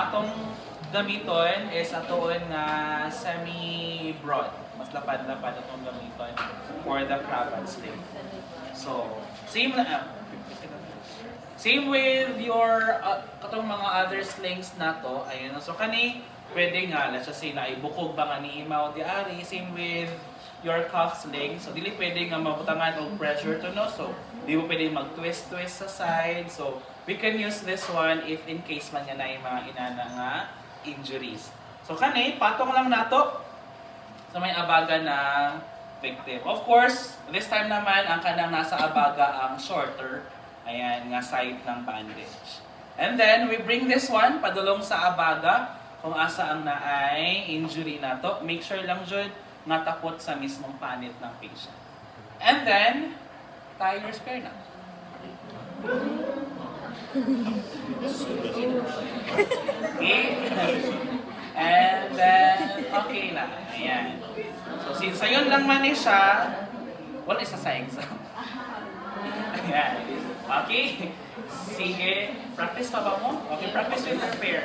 atong gamiton is atoon nga semi-broad. Mas lapad-lapad atong gamiton for the crab and sling. So, same with your katong mga other slings nato. Ayun. So kani pwede nga let's just say na ibukog ba nga ni imaw di ari. Same with your cuff sling. So dili pwede nga mabutangan og pressure to no. So di mo pwede mag-twist sa side. So we can use this one if in case man nga na mga inana nga injuries. So kani patong lang nato sa may abaga ng victim. Of course, this time naman ang kanang nasa abaga ang shorter. Ayan, nga side ng bandage. And then, we bring this one, padulong sa abaga, kung asa ang naay injury na to. Make sure lang jud nga tapot sa mismong panit ng patient. And then, tie your spear na. Okay? And then, okay na. Ayan. So, since ayun lang man siya, wala isa sa exam. Ayan. Okay? Sige. Practice pa ba mo? Okay, practice with your pair.